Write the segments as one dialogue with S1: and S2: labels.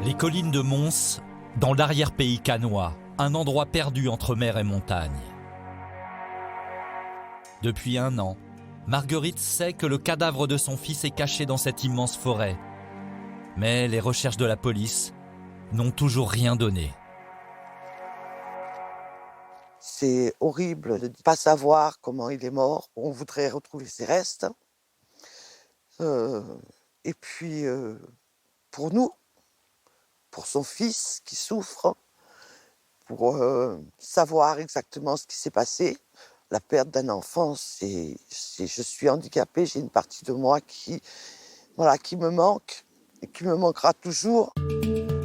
S1: Les collines de Mons, dans l'arrière-pays cannois, un endroit perdu entre mer et montagne. Depuis 1 an, Marguerite sait que le cadavre de son fils est caché dans cette immense forêt. Mais les recherches de la police n'ont toujours rien donné.
S2: C'est horrible de ne pas savoir comment il est mort. On voudrait retrouver ses restes. Et puis, pour nous, pour son fils qui souffre, pour savoir exactement ce qui s'est passé. La perte d'un enfant, je suis handicapée, j'ai une partie de moi qui me manque et qui me manquera toujours.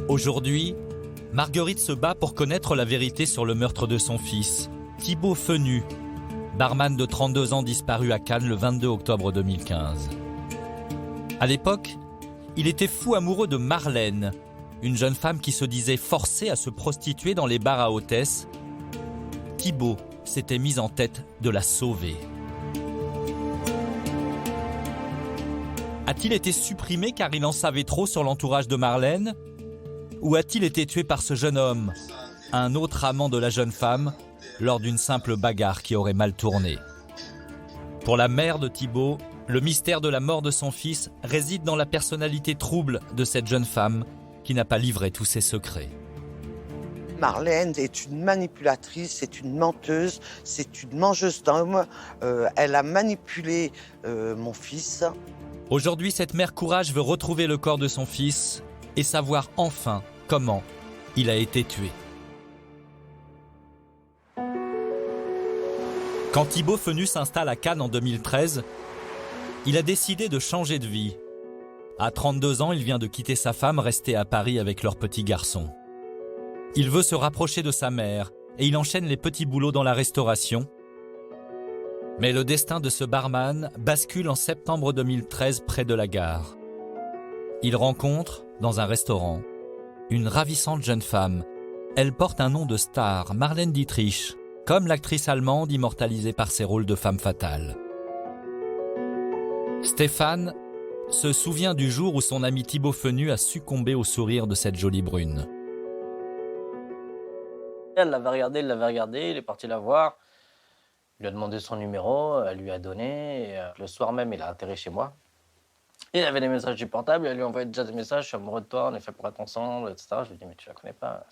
S1: Aujourd'hui, Marguerite se bat pour connaître la vérité sur le meurtre de son fils, Thibaut Fenu, barman de 32 ans disparu à Cannes le 22 octobre 2015. À l'époque, il était fou amoureux de Marlène, une jeune femme qui se disait forcée à se prostituer dans les bars à hôtesses. Thibaut s'était mis en tête de la sauver. A-t-il été supprimé car il en savait trop sur l'entourage de Marlène? Ou a-t-il été tué par ce jeune homme, un autre amant de la jeune femme, lors d'une simple bagarre qui aurait mal tourné? Pour la mère de Thibaut, le mystère de la mort de son fils réside dans la personnalité trouble de cette jeune femme qui n'a pas livré tous ses secrets.
S2: Marlène est une manipulatrice, c'est une menteuse, c'est une mangeuse d'hommes. Elle a manipulé mon fils.
S1: Aujourd'hui, cette mère courage veut retrouver le corps de son fils et savoir enfin comment il a été tué. Quand Thibaut Fenu s'installe à Cannes en 2013, il a décidé de changer de vie. À 32 ans, il vient de quitter sa femme, restée à Paris avec leur petit garçon. Il veut se rapprocher de sa mère et il enchaîne les petits boulots dans la restauration. Mais le destin de ce barman bascule en septembre 2013 près de la gare. Il rencontre, dans un restaurant, une ravissante jeune femme. Elle porte un nom de star, Marlène Dietrich, comme l'actrice allemande immortalisée par ses rôles de femme fatale. Stéphane se souvient du jour où son ami Thibaut Fenu a succombé au sourire de cette jolie brune.
S3: Elle l'avait regardé, il est parti la voir. Il lui a demandé son numéro, elle lui a donné. Et le soir même, il a atterri chez moi. Et il avait des messages du portable, elle lui envoyait déjà des messages, je suis amoureux de toi, on est fait pour être ensemble, etc. Je lui ai dit, mais tu la connais pas.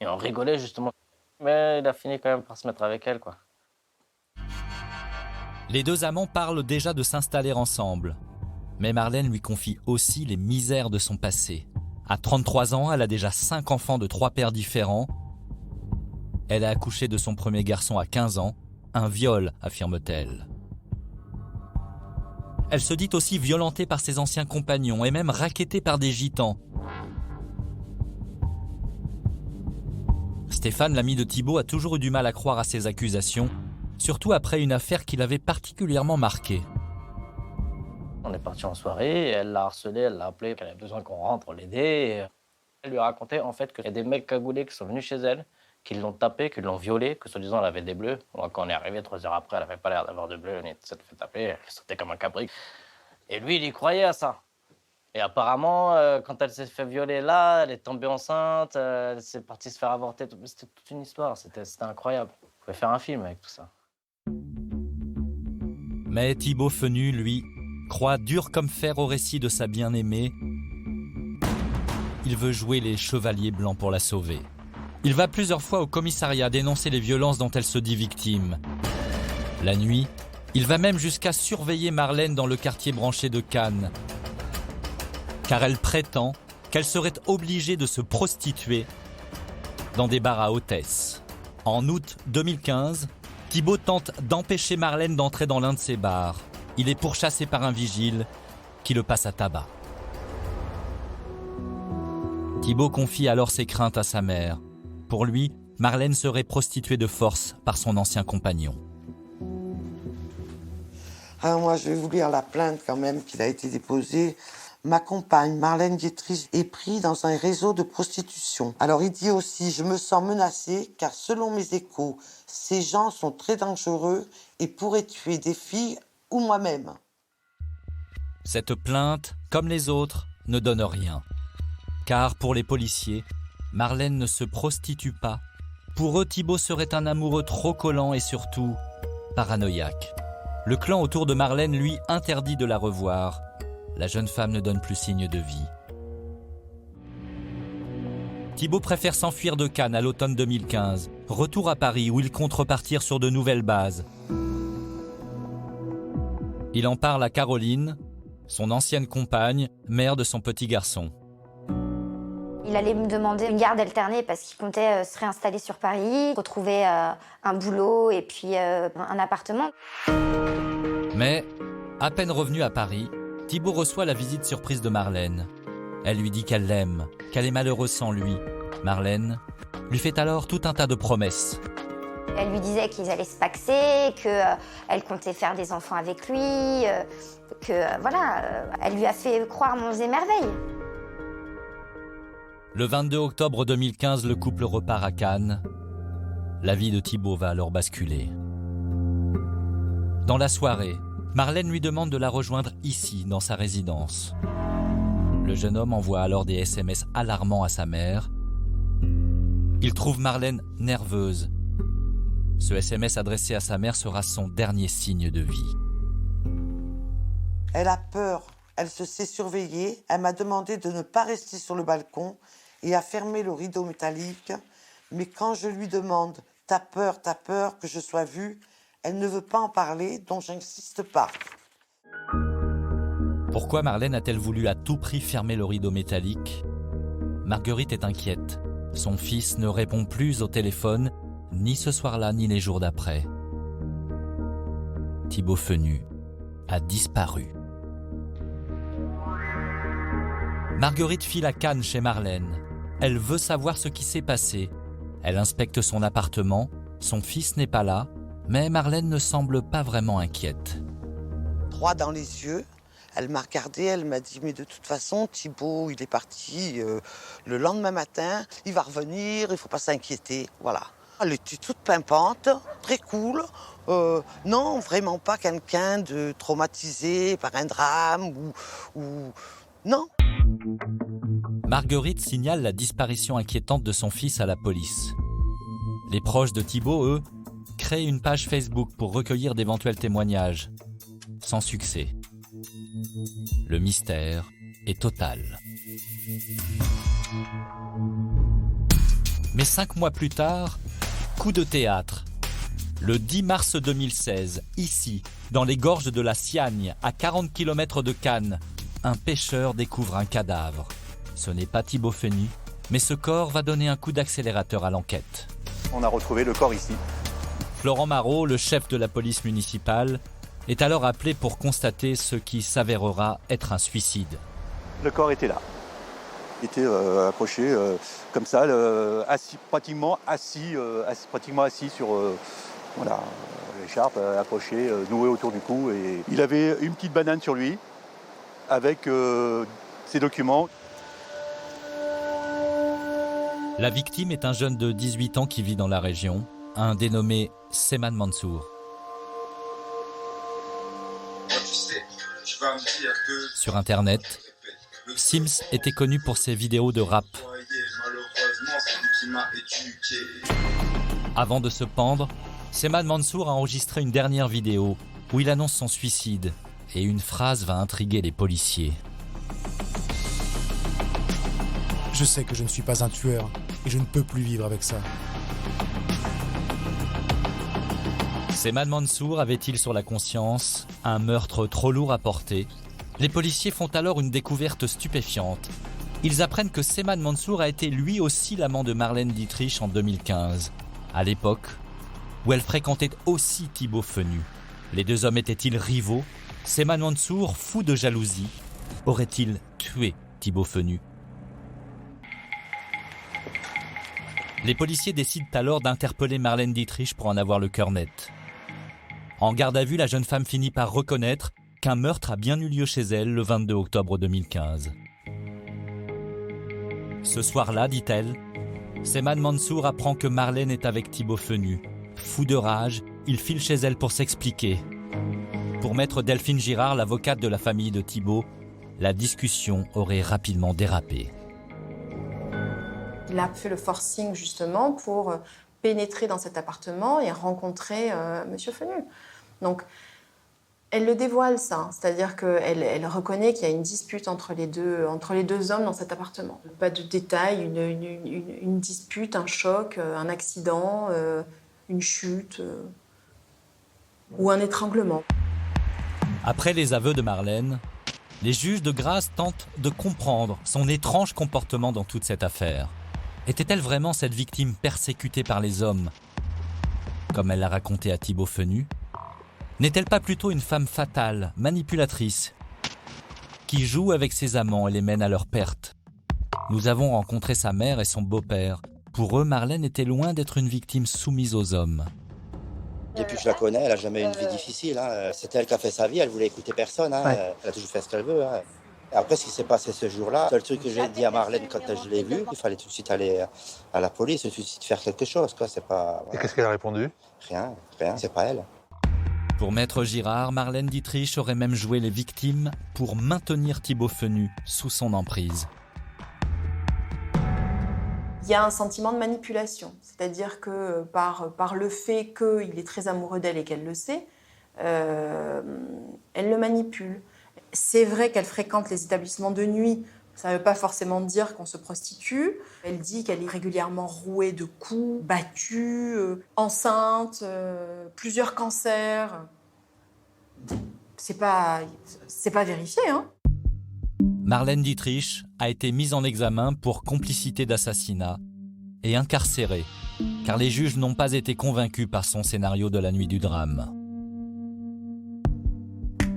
S3: Et on rigolait justement. Mais il a fini quand même par se mettre avec elle, quoi.
S1: Les deux amants parlent déjà de s'installer ensemble. Mais Marlène lui confie aussi les misères de son passé. À 33 ans, elle a déjà 5 enfants de 3 pères différents. Elle a accouché de son premier garçon à 15 ans. Un viol, affirme-t-elle. Elle se dit aussi violentée par ses anciens compagnons et même rackettée par des gitans. Stéphane, l'ami de Thibaut, a toujours eu du mal à croire à ces accusations, surtout après une affaire qui l'avait particulièrement marqué.
S3: On est parti en soirée, elle l'a harcelé, elle l'a appelé, qu'elle avait besoin qu'on rentre pour l'aider. Elle lui a raconté en fait qu'il y a des mecs cagoulés qui sont venus chez elle, qui l'ont tapée, qui l'ont violée, que soi-disant elle avait des bleus. Bon, quand on est arrivé 3 heures après, elle n'avait pas l'air d'avoir de bleus, elle s'est fait taper, elle sautait comme un cabri. Et lui, il y croyait à ça. Et apparemment, quand elle s'est fait violer là, elle est tombée enceinte, elle s'est partie se faire avorter. C'était toute une histoire, c'était incroyable. On pouvait faire un film avec tout ça.
S1: Mais Thibaut Fenu, lui, croit dur comme fer au récit de sa bien-aimée. Il veut jouer les chevaliers blancs pour la sauver. Il va plusieurs fois au commissariat dénoncer les violences dont elle se dit victime. La nuit, il va même jusqu'à surveiller Marlène dans le quartier branché de Cannes. Car elle prétend qu'elle serait obligée de se prostituer dans des bars à hôtesses. En août 2015, Thibaut tente d'empêcher Marlène d'entrer dans l'un de ces bars. Il est pourchassé par un vigile qui le passe à tabac. Thibaut confie alors ses craintes à sa mère. Pour lui, Marlène serait prostituée de force par son ancien compagnon.
S2: Alors moi, je vais vous lire la plainte quand même qu'il a été déposée. Ma compagne, Marlène Dietrich, est prise dans un réseau de prostitution. Alors il dit aussi, je me sens menacé car selon mes échos, ces gens sont très dangereux et pourraient tuer des filles ou moi-même.
S1: Cette plainte, comme les autres, ne donne rien. Car pour les policiers, Marlène ne se prostitue pas. Pour eux, Thibault serait un amoureux trop collant et surtout paranoïaque. Le clan autour de Marlène, lui, interdit de la revoir. La jeune femme ne donne plus signe de vie. Thibault préfère s'enfuir de Cannes à l'automne 2015. Retour à Paris où il compte repartir sur de nouvelles bases. Il en parle à Caroline, son ancienne compagne, mère de son petit garçon.
S4: Il allait me demander une garde alternée parce qu'il comptait se réinstaller sur Paris, retrouver un boulot et puis un appartement.
S1: Mais, à peine revenu à Paris, Thibault reçoit la visite surprise de Marlène. Elle lui dit qu'elle l'aime, qu'elle est malheureuse sans lui. Marlène lui fait alors tout un tas de promesses.
S4: Elle lui disait qu'ils allaient se paxer, qu'elle comptait faire des enfants avec lui, elle lui a fait croire monts et merveilles.
S1: Le 22 octobre 2015, le couple repart à Cannes. La vie de Thibault va alors basculer. Dans la soirée, Marlène lui demande de la rejoindre ici, dans sa résidence. Le jeune homme envoie alors des SMS alarmants à sa mère. Il trouve Marlène nerveuse. Ce SMS adressé à sa mère sera son dernier signe de vie.
S2: Elle a peur, elle se sait surveillée. Elle m'a demandé de ne pas rester sur le balcon et à fermer le rideau métallique. Mais quand je lui demande « t'as peur que je sois vue », elle ne veut pas en parler, donc j'insiste pas.
S1: Pourquoi Marlène a-t-elle voulu à tout prix fermer le rideau métallique ? Marguerite est inquiète. Son fils ne répond plus au téléphone, ni ce soir-là, ni les jours d'après. Thibault Fenu a disparu. Marguerite file à Cannes chez Marlène. Elle veut savoir ce qui s'est passé. Elle inspecte son appartement. Son fils n'est pas là, mais Marlène ne semble pas vraiment inquiète.
S2: Droit dans les yeux, elle m'a regardée, elle m'a dit « mais de toute façon, Thibault, il est parti le lendemain matin, il va revenir, il ne faut pas s'inquiéter. » Voilà. Elle était toute pimpante, très cool. Non, vraiment pas quelqu'un de traumatisé par un drame ou... Non.
S1: Marguerite signale la disparition inquiétante de son fils à la police. Les proches de Thibault, eux, créent une page Facebook pour recueillir d'éventuels témoignages. Sans succès. Le mystère est total. Mais 5 mois plus tard, coup de théâtre. Le 10 mars 2016, ici, dans les gorges de la Siagne, à 40 km de Cannes, un pêcheur découvre un cadavre. Ce n'est pas Thibault Fenu, mais ce corps va donner un coup d'accélérateur à l'enquête.
S5: On a retrouvé le corps ici.
S1: Florent Marot, le chef de la police municipale, est alors appelé pour constater ce qui s'avérera être un suicide.
S5: Le corps était là. Il était accroché comme ça, pratiquement assis sur l'écharpe, accroché, noué autour du cou. Et il avait une petite banane sur lui avec ses documents.
S1: La victime est un jeune de 18 ans qui vit dans la région, un dénommé Seman Mansour. Sur Internet, Sims était connu pour ses vidéos de rap. Avant de se pendre, Seman Mansour a enregistré une dernière vidéo où il annonce son suicide et une phrase va intriguer les policiers.
S6: Je sais que je ne suis pas un tueur et je ne peux plus vivre avec ça.
S1: Seman Mansour avait-il sur la conscience un meurtre trop lourd à porter ? Les policiers font alors une découverte stupéfiante. Ils apprennent que Seman Mansour a été lui aussi l'amant de Marlène Dietrich en 2015, à l'époque où elle fréquentait aussi Thibault Fenu. Les deux hommes étaient-ils rivaux ? Seman Mansour, fou de jalousie, aurait-il tué Thibault Fenu ? Les policiers décident alors d'interpeller Marlène Dietrich pour en avoir le cœur net. En garde à vue, la jeune femme finit par reconnaître qu'un meurtre a bien eu lieu chez elle le 22 octobre 2015. Ce soir-là, dit-elle, Seman Mansour apprend que Marlène est avec Thibault Fenu. Fou de rage, il file chez elle pour s'expliquer. Pour maître Delphine Girard, l'avocate de la famille de Thibault, la discussion aurait rapidement dérapé.
S7: Il a fait le forcing justement pour pénétrer dans cet appartement et rencontrer Monsieur Fenu. Donc, elle le dévoile, ça. C'est-à-dire qu'elle reconnaît qu'il y a une dispute entre les deux hommes dans cet appartement. Pas de détails, une dispute, un choc, un accident, une chute ou un étranglement.
S1: Après les aveux de Marlène, les juges de grâce tentent de comprendre son étrange comportement dans toute cette affaire. Était-elle vraiment cette victime persécutée par les hommes, comme elle l'a raconté à Thibaut Fenu? N'est-elle pas plutôt une femme fatale, manipulatrice, qui joue avec ses amants et les mène à leur perte? Nous avons rencontré sa mère et son beau-père. Pour eux, Marlène était loin d'être une victime soumise aux hommes.
S8: Depuis que je la connais, elle n'a jamais eu une vie difficile. Hein. C'est elle qui a fait sa vie, elle voulait écouter personne. Hein. Ouais. Elle a toujours fait ce qu'elle veut. Hein. Et après, ce qui s'est passé ce jour-là, le seul truc que j'ai dit à Marlène quand je l'ai vue, il fallait tout de suite aller à la police, tout de suite faire quelque chose. Quoi. C'est pas, voilà.
S9: Et qu'est-ce qu'elle a répondu?
S8: Rien, c'est pas elle.
S1: Pour Maître Girard, Marlène Dietrich aurait même joué les victimes pour maintenir Thibaut Fenu sous son emprise.
S7: Il y a un sentiment de manipulation, c'est-à-dire que par le fait qu'il est très amoureux d'elle et qu'elle le sait, elle le manipule. C'est vrai qu'elle fréquente les établissements de nuit, ça ne veut pas forcément dire qu'on se prostitue. Elle dit qu'elle est régulièrement rouée de coups, battue, enceinte, plusieurs cancers. C'est pas vérifié, hein.
S1: Marlène Dietrich a été mise en examen pour complicité d'assassinat et incarcérée, car les juges n'ont pas été convaincus par son scénario de la nuit du drame.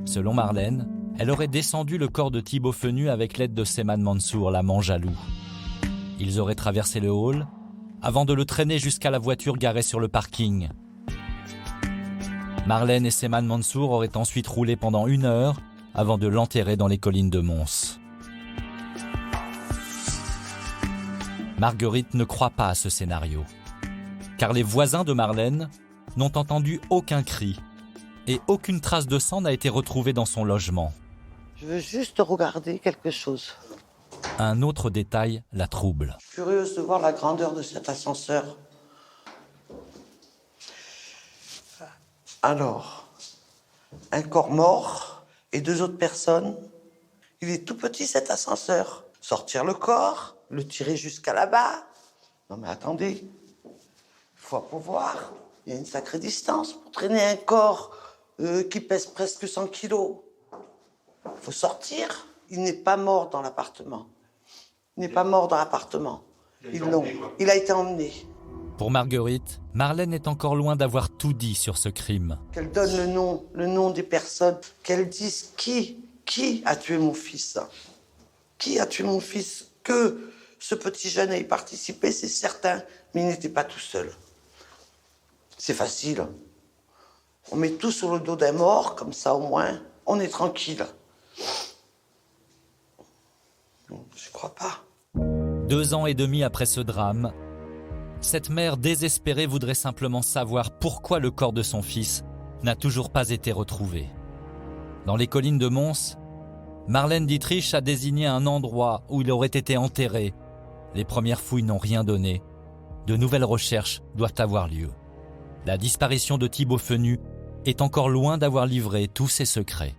S1: Selon Marlène, elle aurait descendu le corps de Thibaut Fenu avec l'aide de Seman Mansour, l'amant jaloux. Ils auraient traversé le hall avant de le traîner jusqu'à la voiture garée sur le parking. Marlène et Seman Mansour auraient ensuite roulé pendant 1 heure avant de l'enterrer dans les collines de Mons. Marguerite ne croit pas à ce scénario, car les voisins de Marlène n'ont entendu aucun cri et aucune trace de sang n'a été retrouvée dans son logement.
S2: Je veux juste regarder quelque chose.
S1: Un autre détail la trouble.
S2: Je suis curieuse de voir la grandeur de cet ascenseur. Alors, un corps mort et 2 autres personnes. Il est tout petit cet ascenseur. Sortir le corps, le tirer jusqu'à là-bas. Non mais attendez, il faut pouvoir. Il y a une sacrée distance pour traîner un corps qui pèse presque 100 kilos. Il faut sortir. Il n'est pas mort dans l'appartement. Il n'est pas mort dans l'appartement. Il a été emmené.
S1: Pour Marguerite, Marlène est encore loin d'avoir tout dit sur ce crime.
S2: Qu'elle donne le nom des personnes, qu'elle dise qui a tué mon fils. Qui a tué mon fils? Que ce petit jeune ait participé, c'est certain, mais il n'était pas tout seul. C'est facile. On met tout sur le dos d'un mort, comme ça au moins, on est tranquille. Je crois pas.
S1: 2 ans et demi après ce drame, cette mère désespérée voudrait simplement savoir pourquoi le corps de son fils n'a toujours pas été retrouvé. Dans les collines de Mons, Marlène Dietrich a désigné un endroit où il aurait été enterré. Les premières fouilles n'ont rien donné. De nouvelles recherches doivent avoir lieu. La disparition de Thibaut Fenu est encore loin d'avoir livré tous ses secrets.